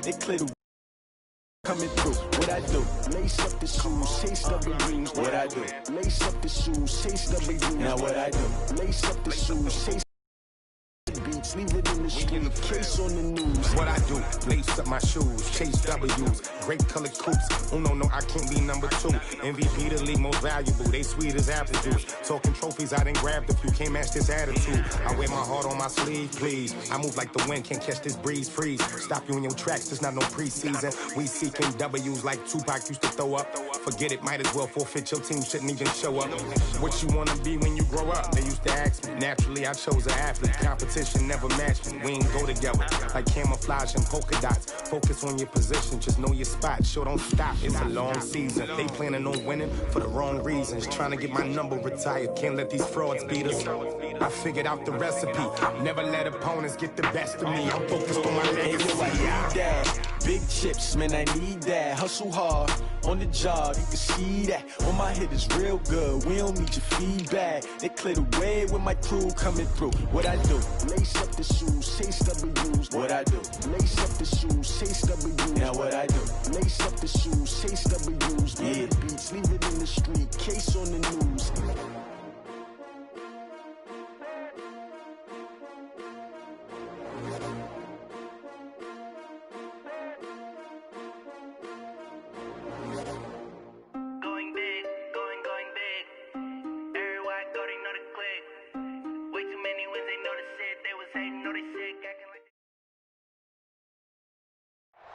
They clear the coming through. What I do? Lace up the shoes, chase W's. What I do? Lace up the shoes, chase W's. Now what I do? Lace up the shoes, chase beats, leave it in the street, case on the news. What I do, lace up my shoes, chase W's, great colored coops. Oh no, I can't be number 2. MVP the league most valuable, they sweet as apple juice. Talking trophies, I done grabbed a few, can't match this attitude. I wear my heart on my sleeve, please. I move like the wind, can't catch this breeze, freeze. Stop you in your tracks, there's not no preseason. We seeking W's like Tupac used to throw up. Forget it, might as well forfeit, your team shouldn't even show up. What you wanna be when you grow up? They used to ask me, naturally I chose an athlete. Competition never matched me, we ain't go together. Like camouflage and polka dots. Focus on your position, just know your spot. Sure, don't stop, it's a long season. They planning on winning for the wrong reasons. Trying to get my number retired, can't let these frauds beat us. I figured out the recipe, never let opponents get the best of me. I'm focused on my legacy. I need that. Big chips, man, I need that. Hustle hard, on the job, you can see that. On my hit is real good, we don't need your feedback. They clear the way with my crew coming through. What I do? Lace up the shoes, chase W's. What I do? Lace up the shoes, chase W's. Now what I do? Lace up the shoes, chase W's. Yeah, beats, leave it in the street, case on the news.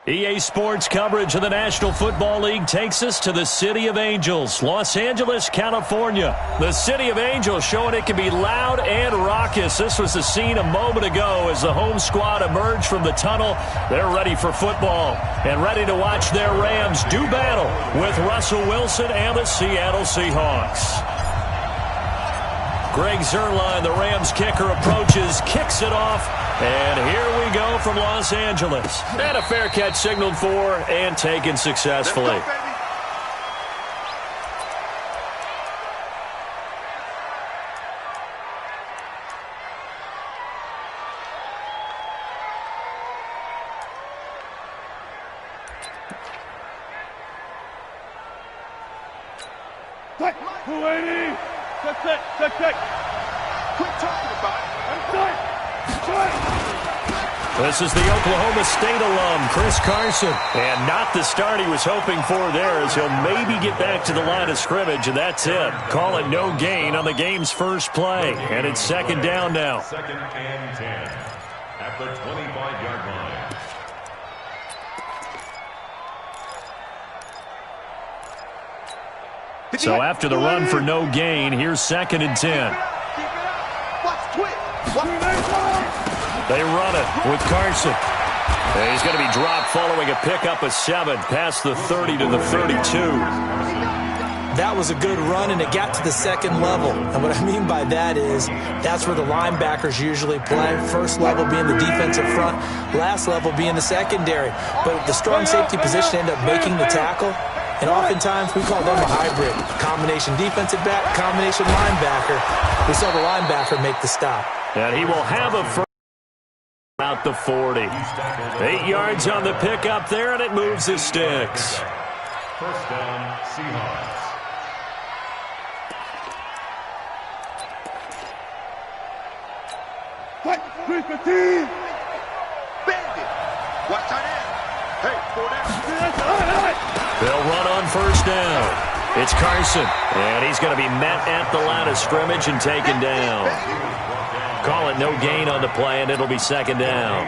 EA Sports coverage of the National Football League takes us to the City of Angels, Los Angeles, California. The City of Angels showing it can be loud and raucous. This was the scene a moment ago as the home squad emerged from the tunnel. They're ready for football and ready to watch their Rams do battle with Russell Wilson and the Seattle Seahawks. Greg Zuerlein, the Rams kicker, approaches, kicks it off, and here we go from Los Angeles. And a fair catch signaled for and taken successfully. This is the Oklahoma State alum, Chris Carson. And not the start he was hoping for there, as he'll maybe get back to the line of scrimmage, and that's it. Call it no gain on the game's first play. And it's second down now. Second and 10 at the 25-yard line. So after the run for no gain, here's second and 10. They run it with Carson. And he's going to be dropped following a pickup of 7 past the 30 to the 32. That was a good run, and it got to the second level. And what I mean by that is that's where the linebackers usually play. First level being the defensive front, last level being the secondary. But the strong safety position ended up making the tackle. And oftentimes we call them a hybrid. Combination defensive back, combination linebacker. We saw the linebacker make the stop. And he will have a first out the 40. 8 yards on the pickup there, and it moves the sticks. First down, Seahawks. What? 315. Bandit. Watch out there. Hey, 4 down. They'll run on first down. It's Carson, and he's going to be met at the line of scrimmage and taken down. Call it no gain on the play, and it'll be second down.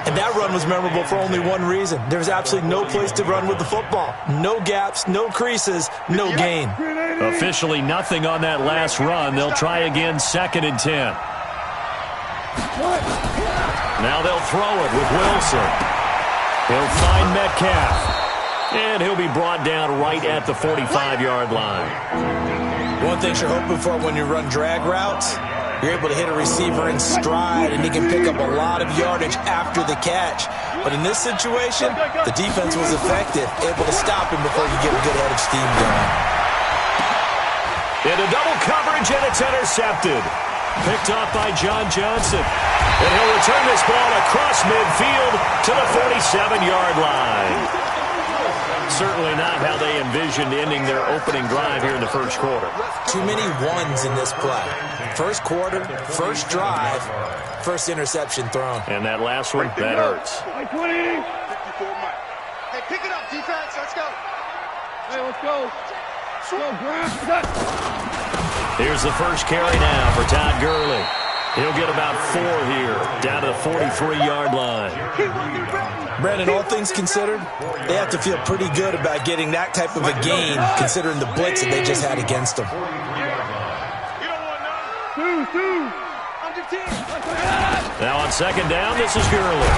And that run was memorable for only one reason. There was absolutely no place to run with the football. No gaps, no creases, no gain. Officially nothing on that last run. They'll try again, second and 10. Now they'll throw it with Wilson. He'll find Metcalf. And he'll be brought down right at the 45-yard line. One thing you're hoping for when you run drag routes, you're able to hit a receiver in stride, and he can pick up a lot of yardage after the catch. But in this situation, the defense was effective, able to stop him before you get a good head of steam going. Into double coverage, and it's intercepted. Picked off by John Johnson. And he'll return this ball across midfield to the 47-yard line. Certainly not how they envisioned ending their opening drive here in the first quarter. Too many ones in this play. First quarter, first drive, first interception thrown. And that last one, that hurts. Hey, pick it up, defense. Let's go. Hey, let's go. Let's go, Grant. Here's the first carry now for Todd Gurley. He'll get about 4 here, down to the 43-yard line. Brandon, all things considered, they have to feel pretty good about getting that type of a gain, considering the blitz that they just had against them. Now on second down, this is Gurley.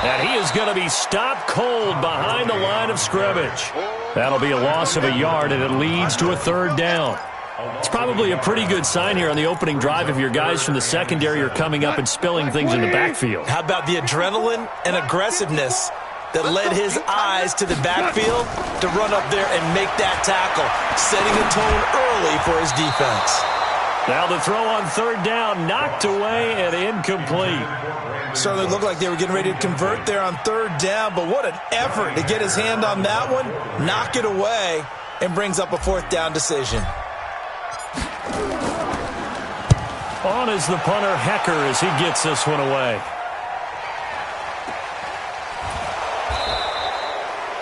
And he is going to be stopped cold behind the line of scrimmage. That'll be a loss of a yard, and it leads to a third down. It's probably a pretty good sign here on the opening drive if your guys from the secondary are coming up and spilling things in the backfield. How about the adrenaline and aggressiveness that led his eyes to the backfield to run up there and make that tackle, setting a tone early for his defense. Now the throw on third down, knocked away and incomplete. Certainly looked like they were getting ready to convert there on third down, but what an effort to get his hand on that one, knock it away, and brings up a fourth down decision. On is the punter, Hecker, as he gets this one away.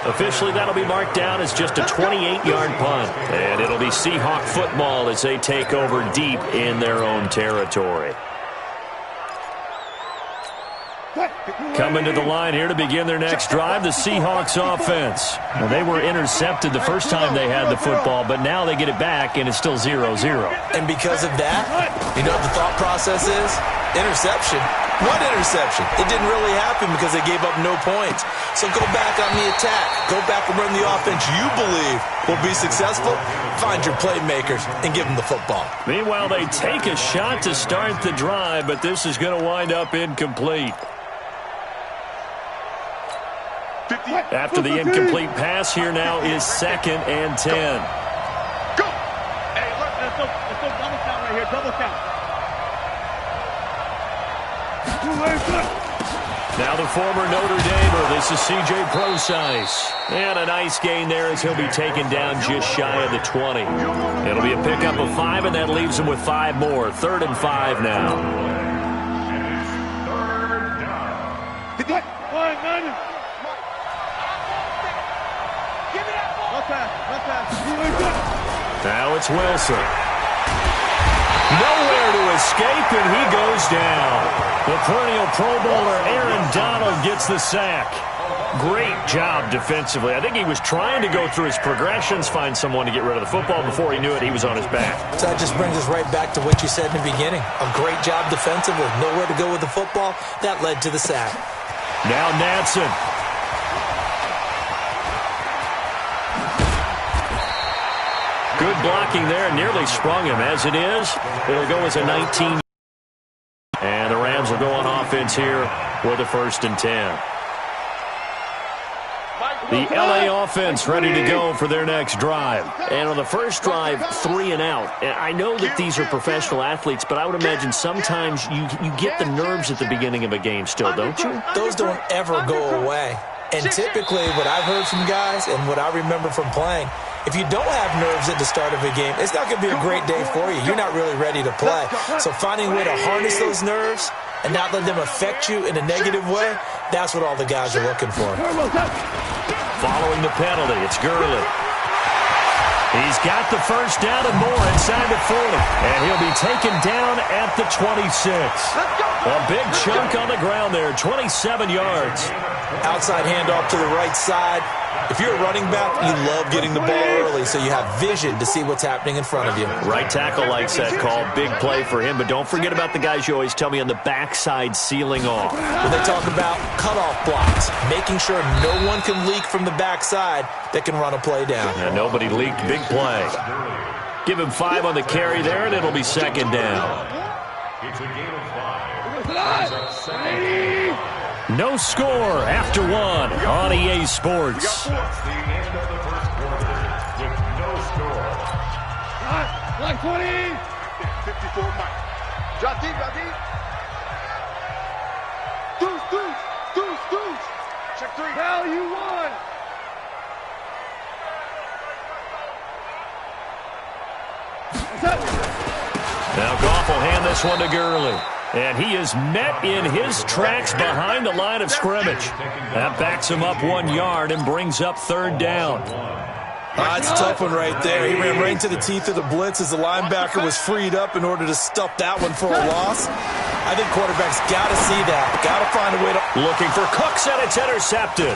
Officially, that'll be marked down as just a 28-yard punt. And it'll be Seahawk football as they take over deep in their own territory. Coming to the line here to begin their next drive, the Seahawks offense. Well, they were intercepted the first time they had the football, but now they get it back, and it's still 0-0. And because of that, you know what the thought process is? Interception. What interception? It didn't really happen because they gave up no points. So go back on the attack. Go back and run the offense you believe will be successful. Find your playmakers and give them the football. Meanwhile, they take a shot to start the drive, but this is going to wind up incomplete. After the incomplete pass, here now is 2nd and 10. Go! Hey, look, let's go double count right here, double count. Now the former Notre Damer, this is C.J. Procise. And a nice gain there as he'll be taken down just shy of the 20. It'll be a pickup of 5, and that leaves him with 5 more. 3rd and 5 now. Hit that. Now it's Wilson. Nowhere to escape, and he goes down. The perennial Pro Bowler Aaron Donald gets the sack. Great job defensively. I think he was trying to go through his progressions, find someone to get rid of the football. Before he knew it, he was on his back. So that just brings us right back to what you said in the beginning. A great job defensively. Nowhere to go with the football. That led to the sack. Now Nansen. Good blocking there, nearly sprung him. As it is, it'll go as a 19. And the Rams will go on offense here with a 1st and 10. The L.A. offense ready to go for their next drive. And on the first drive, 3 and out. And I know that these are professional athletes, but I would imagine sometimes you get the nerves at the beginning of a game still, don't you? Those don't ever go away. And typically what I've heard from guys and what I remember from playing, if you don't have nerves at the start of a game, it's not going to be a great day for you. You're not really ready to play. So finding a way to harness those nerves and not let them affect you in a negative way, that's what all the guys are looking for. Following the penalty, it's Gurley. He's got the first down and more inside the 40. And he'll be taken down at the 26. A big chunk on the ground there, 27 yards. Outside handoff to the right side. If you're a running back, you love getting the ball early so you have vision to see what's happening in front of you. Right tackle likes that call. Big play for him. But don't forget about the guys you always tell me on the backside sealing off. When they talk about cutoff blocks, making sure no one can leak from the backside that can run a play down. And nobody leaked. Big play. Give him 5 on the carry there, and it'll be 2nd down. It's a game of 5. No score after 1 on EA Sports. It's the end of the first quarter with no score. Like 20. 54, Mike. Drop deep, drop deep. Deuce. Check 3. Hell, you won. Now Goff will hand this one to Gurley. And he is met in his tracks behind the line of scrimmage. That backs him up 1 yard and brings up third down. It's a tough one right there. He ran right into the teeth of the blitz as the linebacker was freed up in order to stuff that one for a loss. I think quarterbacks got to see that. Got to find a way to... Looking for Cooks, and it's intercepted.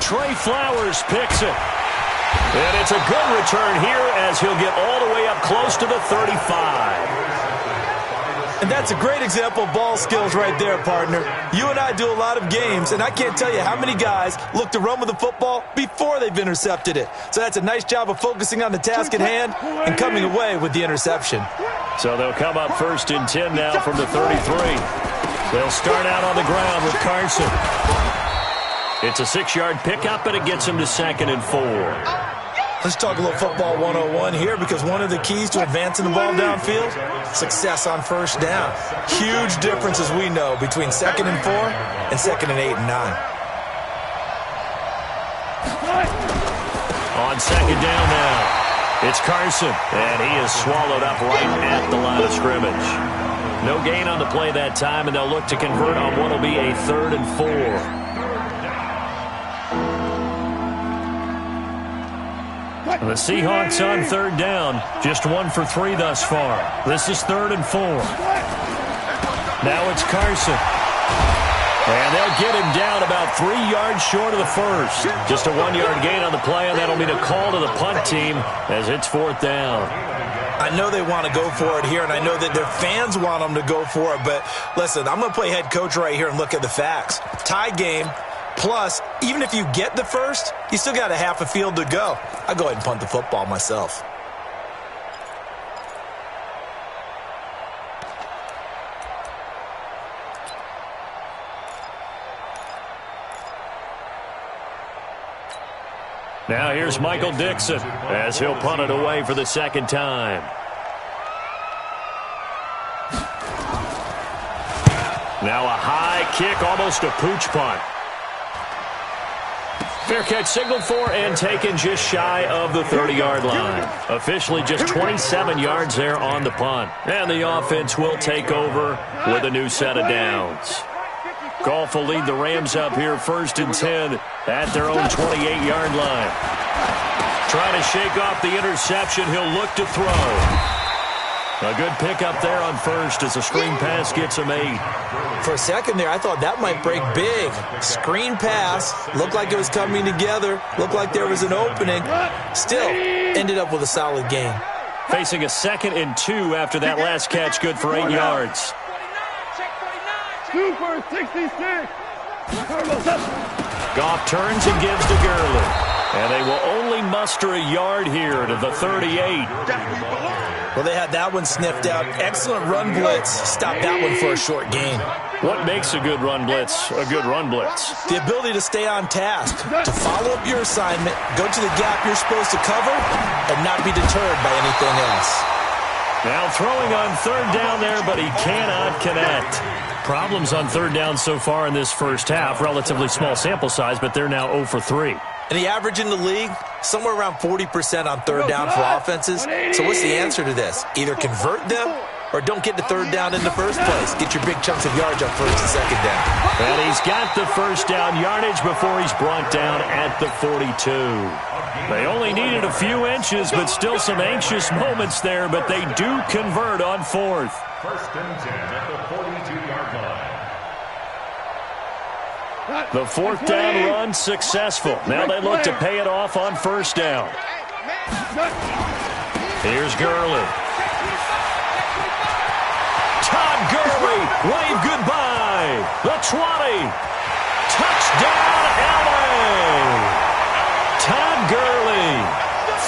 Trey Flowers picks it. And it's a good return here as he'll get all the way up close to the 35. And that's a great example of ball skills right there, partner. You and I do a lot of games, and I can't tell you how many guys look to run with the football before they've intercepted it. So that's a nice job of focusing on the task at hand and coming away with the interception. So they'll come up 1st and 10 now from the 33. They'll start out on the ground with Carson. It's a 6-yard pickup, and it gets him to 2nd and 4. Let's talk a little football 101 here, because one of the keys to advancing the ball downfield, success on first down. Huge difference, as we know, between 2nd and 4 and 2nd and 8 and 9. On 2nd down now, it's Carson, and he is swallowed up right at the line of scrimmage. No gain on the play that time, and they'll look to convert on what will be a 3rd and 4. The Seahawks on 3rd down, just 1 for 3 thus far. This is 3rd and 4. Now it's Carson. And they'll get him down about 3 yards short of the first. Just a 1-yard gain on the play, and that'll mean a call to the punt team as it's 4th down. I know they want to go for it here, and I know that their fans want them to go for it, but listen, I'm going to play head coach right here and look at the facts. Tie game. Plus, even if you get the first, you still got a half a field to go. I'll go ahead and punt the football myself. Now here's Michael Dixon as he'll punt it away for the 2nd time. Now a high kick, almost a pooch punt. Fair catch signaled for and taken just shy of the 30-yard line. Officially just 27 yards there on the punt. And the offense will take over with a new set of downs. Goff will lead the Rams up here 1st and 10 at their own 28-yard line. Trying to shake off the interception. He'll look to throw. A good pickup there on first as a screen pass gets him 8. For a second there, I thought that might break big. Screen pass. Looked like it was coming together. Looked like there was an opening. Still, ended up with a solid gain. Facing a 2nd and 2 after that last catch, good for 8 yards. 2 for 66. Goff turns and gives to Gurley. And they will only muster a yard here to the 38. Well, they had that one sniffed out. Excellent run blitz. Stopped that one for a short gain. What makes a good run blitz a good run blitz? The ability to stay on task, to follow up your assignment, go to the gap you're supposed to cover, and not be deterred by anything else. Now throwing on 3rd down there, but he cannot connect. Problems on 3rd down so far in this first half. Relatively small sample size, but they're now 0 for 3. And the average in the league, somewhere around 40% on 3rd down for offenses. So what's the answer to this? Either convert them or don't get to 3rd down in the first place. Get your big chunks of yards on 1st and 2nd down. And he's got the 1st down yardage before he's brought down at the 42. They only needed a few inches, but still some anxious moments there, but they do convert on 4th. 1st and 10 at the 42-yard line. The 4th down run successful. Now they look to pay it off on 1st down. Here's Gurley. Todd Gurley, wave goodbye. The 20. Touchdown, LA. Todd Gurley,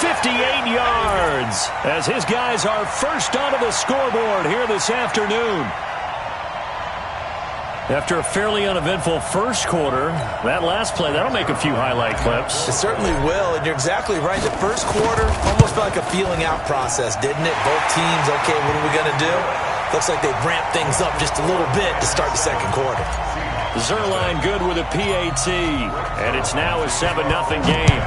58 yards, as his guys are first onto the scoreboard here this afternoon. After a fairly uneventful first quarter, that last play, that'll make a few highlight clips. It certainly will, and you're exactly right. The first quarter almost felt like a feeling out process, didn't it? Both teams, okay, what are we going to do? Looks like they ramped things up just a little bit to start the second quarter. Zerline good with a PAT. And it's now a 7-0 game.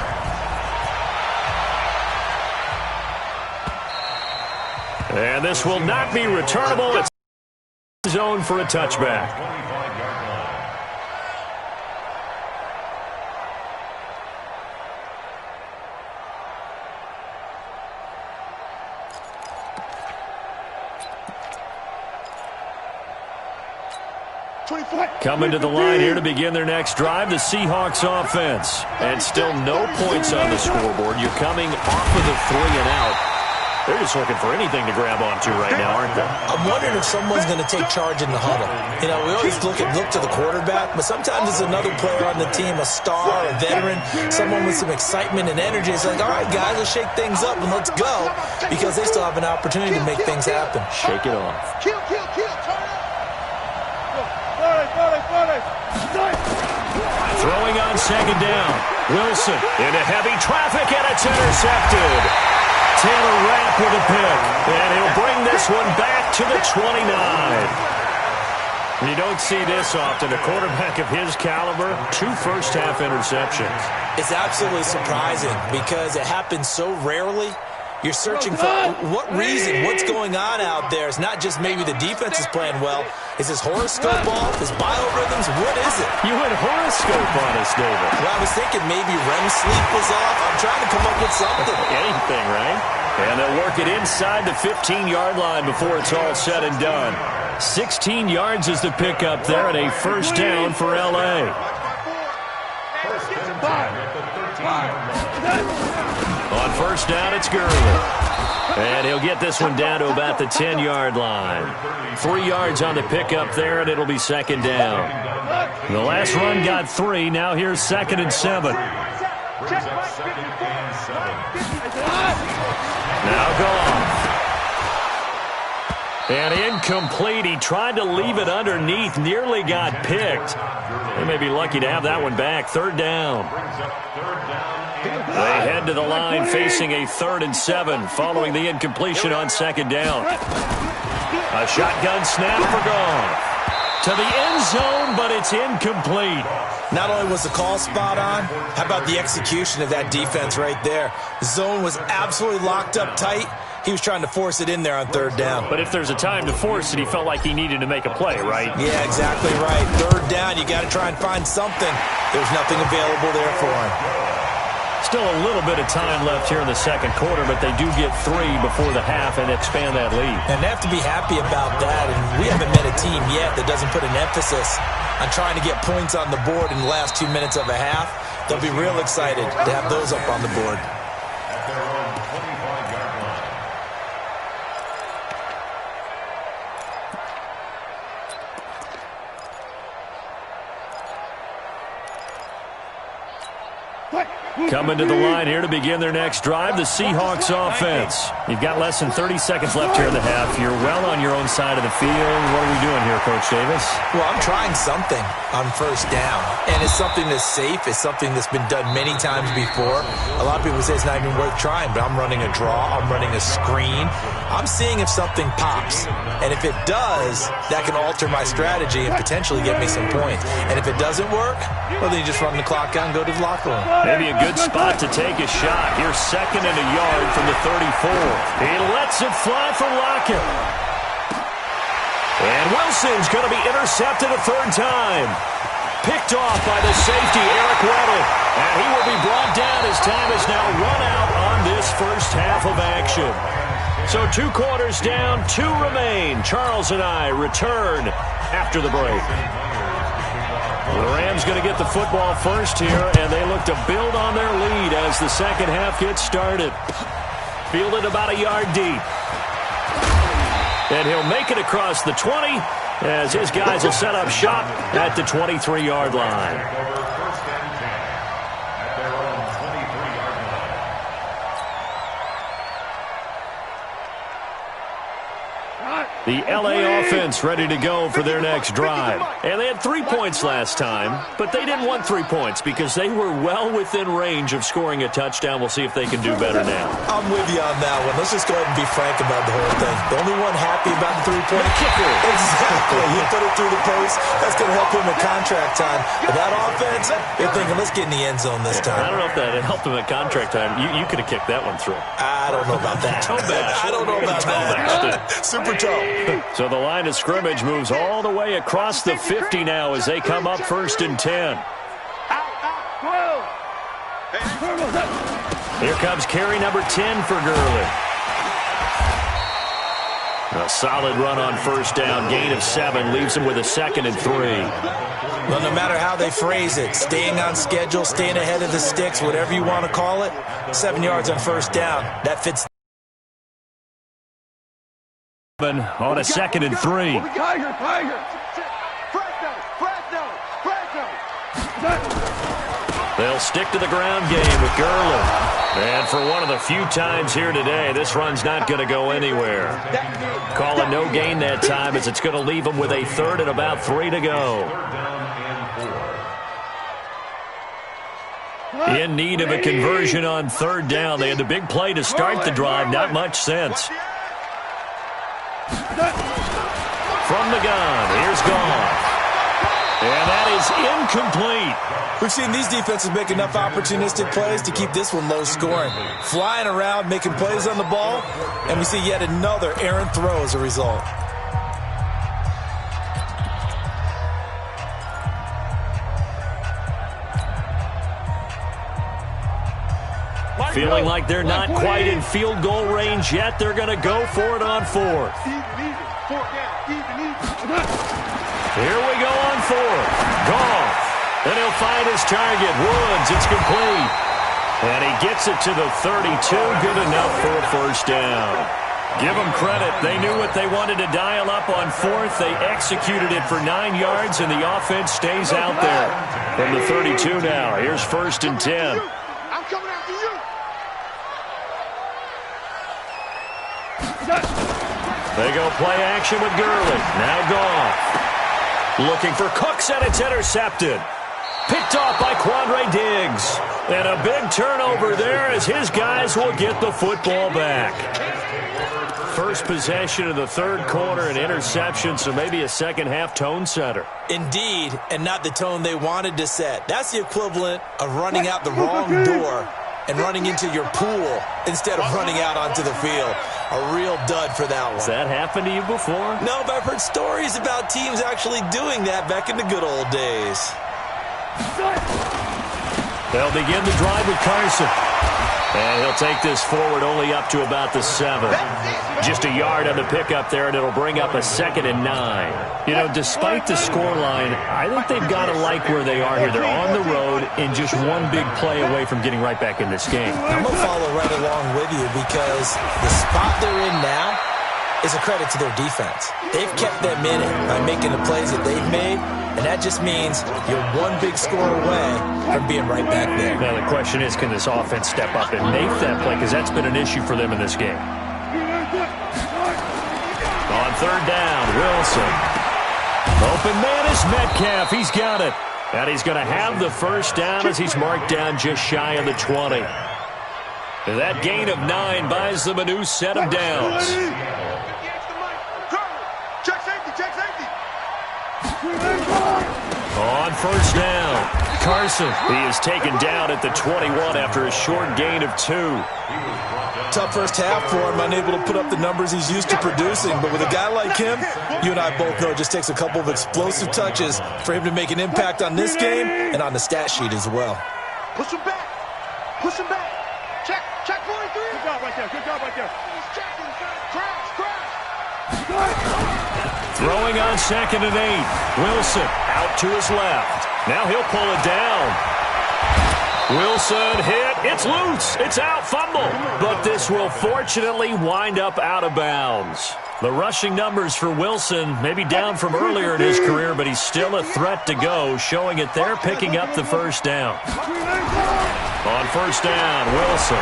And this will not be returnable. It's zone for a touchback. Coming to the line here to begin their next drive, the Seahawks offense. And still no points on the scoreboard. You're coming off of the 3 and out. They're just looking for anything to grab onto right now, aren't they? I'm wondering if someone's going to take charge in the huddle. You know, we always look to the quarterback, but sometimes it's another player on the team, a star, a veteran, someone with some excitement and energy. It's like, all right, guys, let's shake things up and let's go, because they still have an opportunity to make things happen. Shake it off. Kill, turn up. Throwing on second down. Wilson into heavy traffic, and it's intercepted. Taylor Rapp with a pick, and he'll bring this one back to the 29. You don't see this often. A quarterback of his caliber, 2 first-half interceptions. It's absolutely surprising because it happens so rarely. You're searching for what reason, what's going on out there. It's not just maybe the defense is playing well. Is his horoscope off? His biorhythms? What is it? You went horoscope on us, David. Well, I was thinking maybe REM sleep was off. I'm trying to come up with something. Anything, right? And they'll work it inside the 15-yard line before it's all said and done. 16 yards is the pickup there, and a first down for L.A. On first down, it's Gurley. And he'll get this one down to about the 10-yard line. 3 yards on the pickup there, and it'll be second down. The last run got 3. Now here's 2nd and 7. Now Goff. And incomplete. He tried to leave it underneath. Nearly got picked. They may be lucky to have that one back. 3rd down. They head to the line facing a 3rd and 7 following the incompletion on 2nd down. A shotgun snap for Goff. To the end zone, but it's incomplete. Not only was the call spot on, how about the execution of that defense right there? The zone was absolutely locked up tight. He was trying to force it in there on 3rd down. But if there's a time to force it, he felt like he needed to make a play, right? Yeah, exactly right. 3rd down, you got to try and find something. There's nothing available there for him. Still a little bit of time left here in the 2nd quarter, but they do get 3 before the half and expand that lead. And they have to be happy about that. And we haven't met a team yet that doesn't put an emphasis on trying to get points on the board in the last 2 minutes of a half. They'll be real excited to have those up on the board. At their own 25-yard line. Coming to the line here to begin their next drive, the Seahawks offense. You've got less than 30 seconds left here in the half. You're well on your own side of the field. What are we doing here, Coach Davis? Well, I'm trying something on 1st down, and it's something that's safe. It's something that's been done many times before. A lot of people say it's not even worth trying, but I'm running a draw. I'm running a screen. I'm seeing if something pops, and if it does, that can alter my strategy and potentially get me some points. And if it doesn't work, well, then you just run the clock out and go to the locker room. Maybe a good spot to take a shot. Here's 2nd and a yard from the 34. He lets it fly for Lockett. And Wilson's going to be intercepted a 3rd time. Picked off by the safety, Eric Weddle. And he will be brought down as time is now run out on this first half of action. So 2 quarters down, 2 remain. Charles and I return after the break. The Rams going to get the football first here, and they look to build on their lead as the 2nd half gets started. Fielded about a yard deep. And he'll make it across the 20 as his guys will set up shop at the 23-yard line. The LA offense ready to go for their next drive. And they had 3 points last time, but they didn't want 3 points because they were well within range of scoring a touchdown. We'll see if they can do better now. I'm with you on that one. Let's just go ahead and be frank about the whole thing. The only one happy about the three-point kicker. Exactly. He put it through the post. That's going to help him in contract time. But that offense, they're thinking, let's get in the end zone this time. I don't know if that helped him at contract time. You could have kicked that one through. I don't know about that. I don't know about that. Super toe. So the line of scrimmage moves all the way across the 50 now as they come up 1st and 10. Here comes carry number 10 for Gurley. A solid run on 1st down. Gain of 7 leaves him with a 2nd and 3. Well, no matter how they phrase it, staying on schedule, staying ahead of the sticks, whatever you want to call it, 7 yards on 1st down. That fits. On a 2nd and 3. They'll stick to the ground game with Gurley. And for one of the few times here today, this run's not going to go anywhere. Call a no gain that time as it's going to leave them with a 3rd and about 3 to go. In need of a conversion on 3rd down. They had the big play to start the drive. Not much sense. From the gun, here's Goff. And that is incomplete. We've seen these defenses make enough opportunistic plays to keep this one low scoring. Flying around, making plays on the ball, and we see yet another errant throw as a result. Feeling like they're not quite in field goal range yet. They're going to go for it on 4th. Here we go on 4th. Goff. And he'll find his target. Woods, it's complete. And he gets it to the 32. Good enough for a 1st down. Give them credit. They knew what they wanted to dial up on 4th. They executed it for 9 yards, and the offense stays out there. From the 32 now, here's 1st and 10. I'm coming after you. They go play action with Gurley. Now Goff. Looking for Cooks, and it's intercepted. Picked off by Quandre Diggs. And a big turnover there as his guys will get the football back. First possession of the 3rd quarter, an interception, so maybe a second-half tone setter. Indeed, and not the tone they wanted to set. That's the equivalent of running out the wrong door and running into your pool instead of running out onto the field. A real dud for that one. Has that happened to you before? No, but I've heard stories about teams actually doing that back in the good old days. They'll begin the drive with Carson. And he'll take this forward only up to about the 7. Just a yard on the pickup there, and it'll bring up a 2nd and 9. You know, despite the scoreline, I think they've got to like where they are here. They're on the road and just one big play away from getting right back in this game. I'm going to follow right along with you because the spot they're in now is a credit to their defense. They've kept them in it by making the plays that they've made, and that just means you're one big score away from being right back there. Now the question is, can this offense step up and make that play? Because that's been an issue for them in this game. On 3rd down, Wilson. Open man is Metcalf. He's got it. And he's going to have the 1st down as he's marked down just shy of the 20. That gain of 9 buys them a new set of downs. Check safety, check safety. On 1st down, Carson. He is taken down at the 21 after a short gain of 2. Tough first half for him, unable to put up the numbers he's used to producing. But with a guy like him, you and I both know it just takes a couple of explosive touches for him to make an impact on this game and on the stat sheet as well. Push him back. Push him back. Check 43. Good job right there. Good job right there. He's checking. Crash. Throwing on 2nd and 8. Wilson out to his left. Now he'll pull it down. Wilson hit. It's loose. It's out. Fumble. But this will fortunately wind up out of bounds. The rushing numbers for Wilson may be down from earlier in his career, but he's still a threat to go, showing it there, picking up the 1st down. On 1st down, Wilson.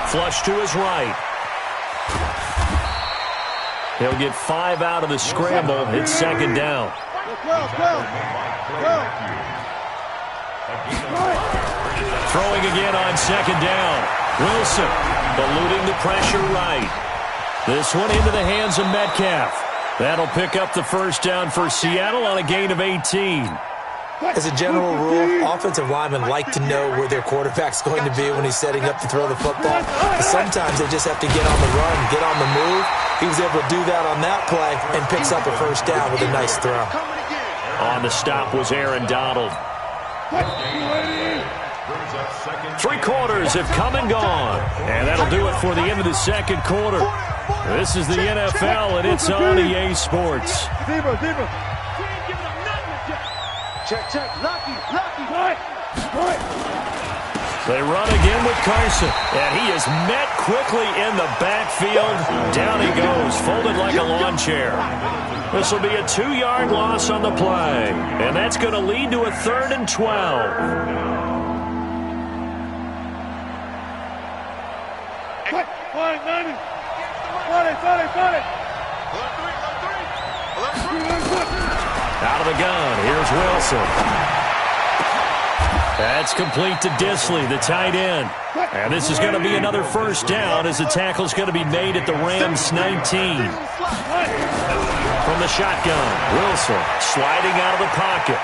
Flush to his right. He'll get 5 out of the scramble. It's second down. Throwing again on second down. Wilson eluding the pressure right. This one into the hands of Metcalf. That'll pick up the first down for Seattle on a gain of 18. As a general rule, offensive linemen like to know where their quarterback's going to be when he's setting up to throw the football. But sometimes they just have to get on the run, get on the move. He was able to do that on that play and picks up a first down with a nice throw. On the stop was Aaron Donald. 3 quarters have come and gone. And that'll do it for the end of the second quarter. This is the NFL, and it's on EA Sports. Check. Lucky. They run again with Carson. And he is met quickly in the backfield. Down he goes, folded like a lawn chair. This will be a 2-yard loss on the play. And that's going to lead to a 3rd and 12. Out of the gun, here's Wilson. That's complete to Disley, the tight end. And this is going to be another first down as the tackle's going to be made at the Rams 19. From the shotgun, Wilson sliding out of the pocket.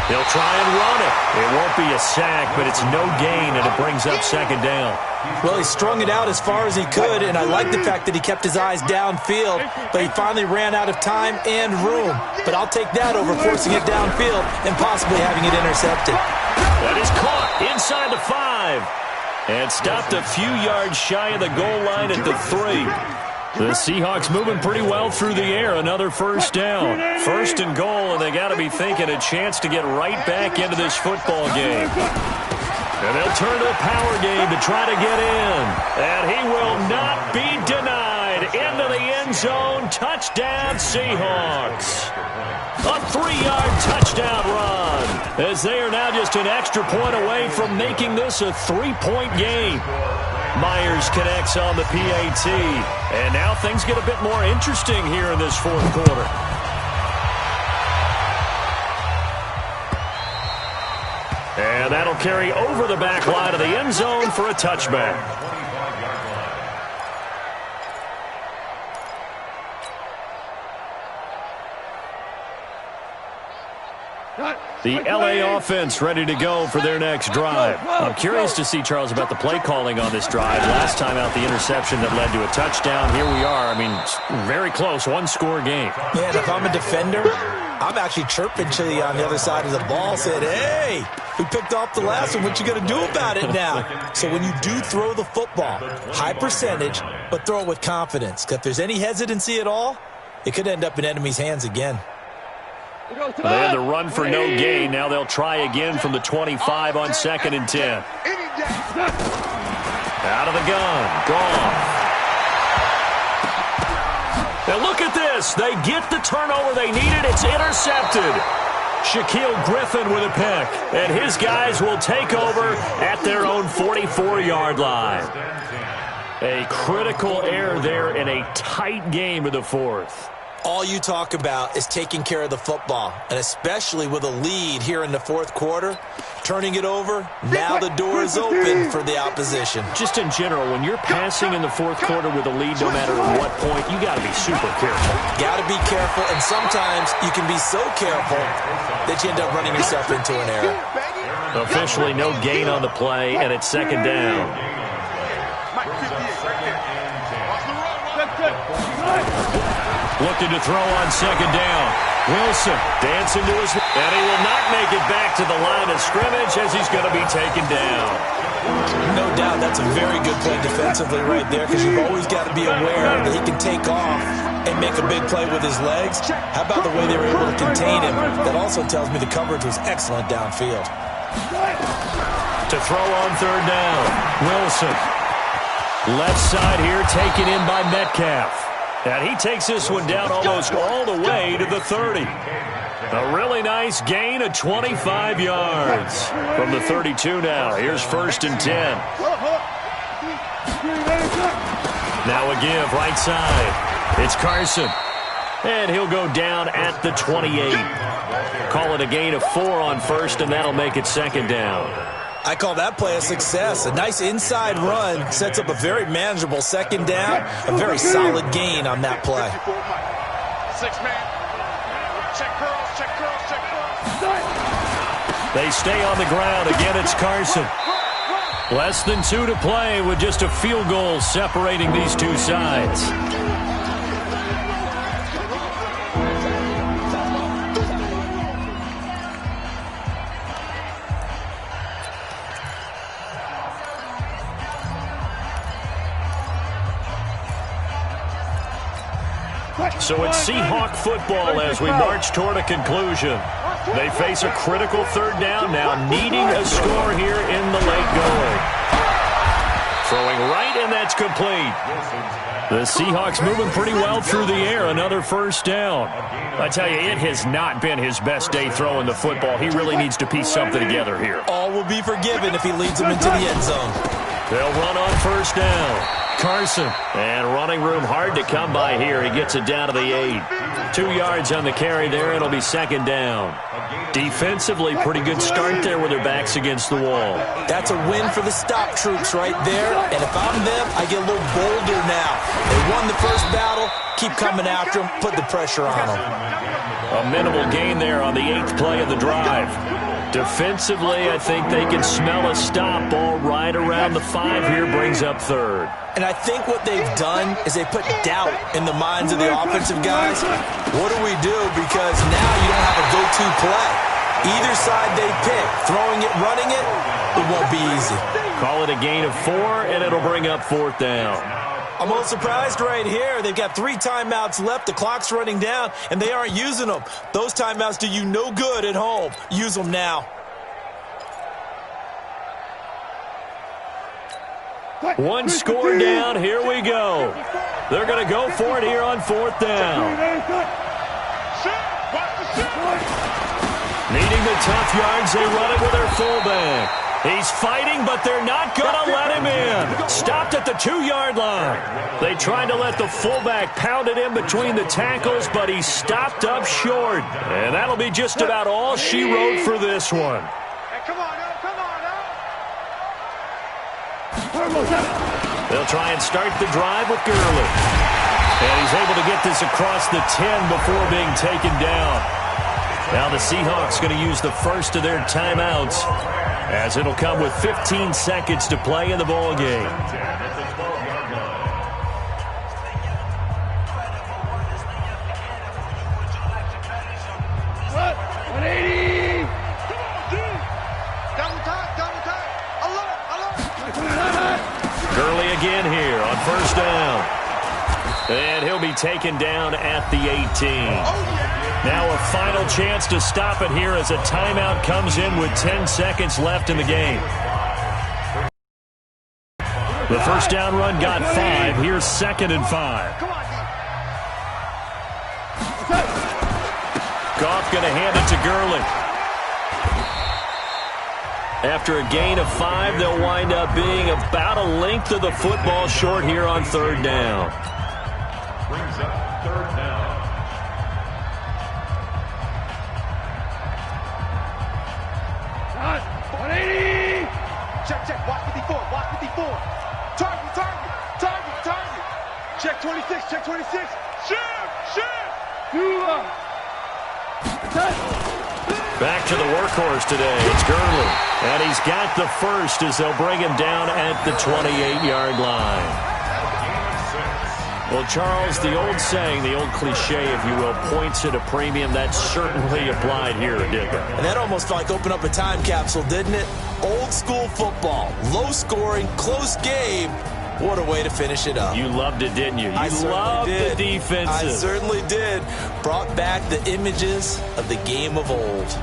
He'll try and run it. It won't be a sack, but it's no gain, and it brings up second down. Well, he strung it out as far as he could, and I like the fact that he kept his eyes downfield, but he finally ran out of time and room. But I'll take that over forcing it downfield and possibly having it intercepted. That is caught inside the 5 and stopped a few yards shy of the goal line at the 3. The Seahawks moving pretty well through the air. Another first down. 1st and goal, and they got to be thinking a chance to get right back into this football game. And they'll turn to the power game to try to get in. And he will not be denied. Into the end zone. Touchdown, Seahawks. A 3-yard touchdown run. As they are now just an extra point away from making this a 3-point game. Myers connects on the PAT. And now things get a bit more interesting here in this 4th quarter. And that'll carry over the back line of the end zone for a touchback. The LA offense ready to go for their next drive. I'm curious to see, Charles, about the play calling on this drive. Last time out, the interception that led to a touchdown. Here we are. I mean, very close, 1-score game. Yeah, and if I'm a defender, I'm actually chirping to you on the other side of the ball, saying, hey, we picked off the last one. What you going to do about it now? So when you do throw the football, high percentage, but throw it with confidence. Because if there's any hesitancy at all, it could end up in enemy's hands again. They had to run for no gain. Now they'll try again from the 25 on 2nd and 10. Out of the gun. Gone. Now look at this. They get the turnover they needed. It's intercepted. Shaquille Griffin with a pick. And his guys will take over at their own 44-yard line. A critical error there in a tight game of the 4th. All you talk about is taking care of the football, and especially with a lead here in the 4th quarter, turning it over, now the door is open for the opposition. Just in general, when you're passing in the 4th quarter with a lead, no matter at what point, you got to be super careful. Got to be careful, and sometimes you can be so careful that you end up running yourself into an error. Officially no gain on the play, and it's second down. Looking to throw on second down. Wilson dancing to his... And he will not make it back to the line of scrimmage as he's going to be taken down. No doubt that's a very good play defensively right there, because you've always got to be aware that he can take off and make a big play with his legs. How about the way they were able to contain him? That also tells me the coverage was excellent downfield. To throw on third down. Wilson. Left side here taken in by Metcalf. And he takes this one down almost all the way to the 30. A really nice gain of 25 yards. From the 32 now. Here's 1st and 10. Now a give right side. It's Carson. And he'll go down at the 28. Call it a gain of 4 on first, and that'll make it second down. I call that play a success. A nice inside run sets up a very manageable second down. A very solid gain on that play. 6-man. Check curls, check curls, check curls. They stay on the ground. Again, it's Carson. Less than 2 to play with just a field goal separating these two sides. So it's Seahawk football as we march toward a conclusion. They face a critical third down now, needing a score here in the late going. Throwing right, and that's complete. The Seahawks moving pretty well through the air. Another first down. I tell you, it has not been his best day throwing the football. He really needs to piece something together here. All will be forgiven if he leads them into the end zone. They'll run on first down. Carson. And running room hard to come by here. He gets it down to the 8. 2 yards on the carry there. It'll be second down. Defensively, pretty good start there with their backs against the wall. That's a win for the stop troops right there. And if I'm them, I get a little bolder now. They won the first battle. Keep coming after them. Put the pressure on them. A minimal gain there on the 8th play of the drive. Defensively, I think they can smell a stop. Ball right around the 5 here, brings up third. And I think what they've done is they put doubt in the minds of the offensive guys. What do we do? Because now you don't have a go-to play. Either side they pick, throwing it, running it, it won't be easy. Call it a gain of 4, and it'll bring up fourth down. I'm a little surprised right here. They've got 3 timeouts left. The clock's running down, and they aren't using them. Those timeouts do you no good at home. Use them now. One score down. Here we go. They're going to go for it here on fourth down. Needing the tough yards, they run it with their fullback. He's fighting, but they're not going to let him in. Stopped at the 2-yard line. They tried to let the fullback pound it in between the tackles, but he stopped up short. And that'll be just about all she wrote for this one. Come on, now, come on, now. They'll try and start the drive with Gurley. And he's able to get this across the 10 before being taken down. Now the Seahawks going to use the first of their timeouts, as it'll come with 15 seconds to play in the ball game. Gurley again here on first down. And he'll be taken down at the 18. Now a final chance to stop it here as a timeout comes in with 10 seconds left in the game. The first down run got 5. Here's 2nd and 5. Goff going to hand it to Gurley. After a gain of 5, they'll wind up being about a length of the football short here on third down. Brings up third down. Check, watch 54, watch 54. Target. Check 26, check 26. Shoot. Back to the workhorse today. It's Gurley. And he's got the first as they'll bring him down at the 28-yard line. Well, Charles, the old saying, the old cliche, if you will, points at a premium, that certainly applied here, didn't it? And that almost felt like open up a time capsule, didn't it? Old school football, low scoring, close game. What a way to finish it up. You loved it, didn't you? I loved did. The defenses. I certainly did. Brought back the images of the game of old.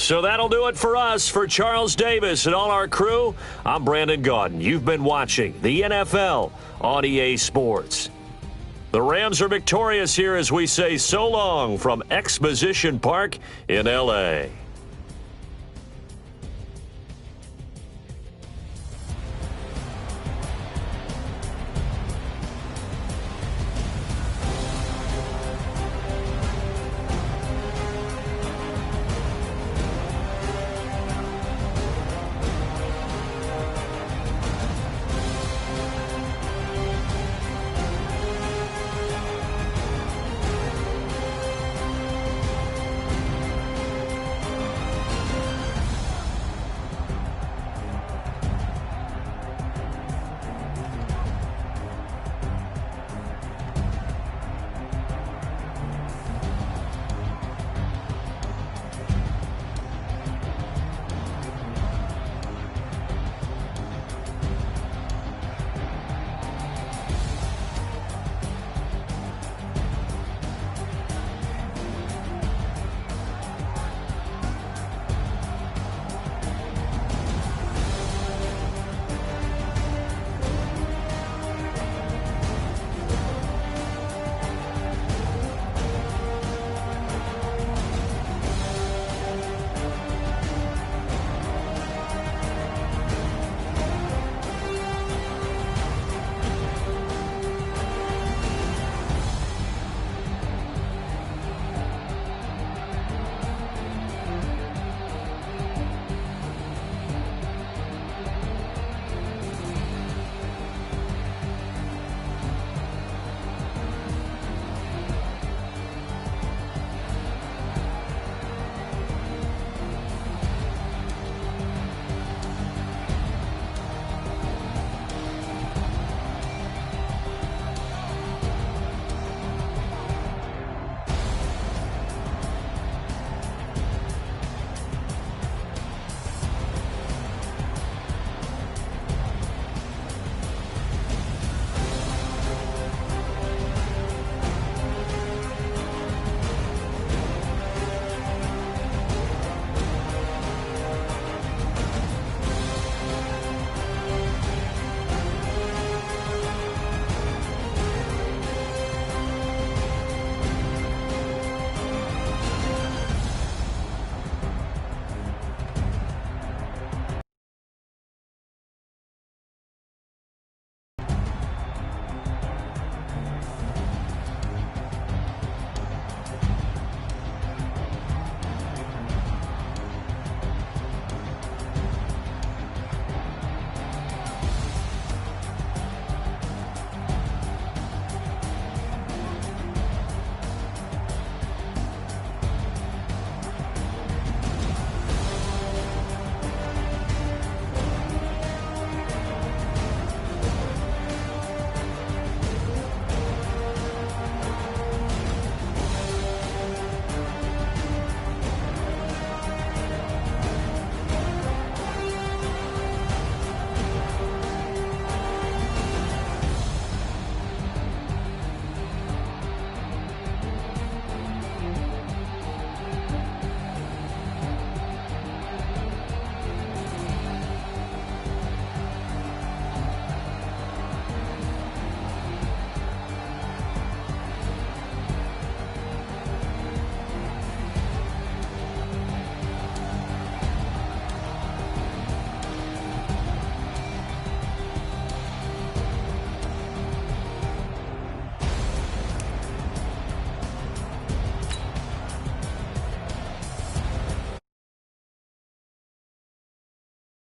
So that'll do it for us. For Charles Davis and all our crew, I'm Brandon Gaudin. You've been watching the NFL on EA Sports. The Rams are victorious here as we say so long from Exposition Park in L.A.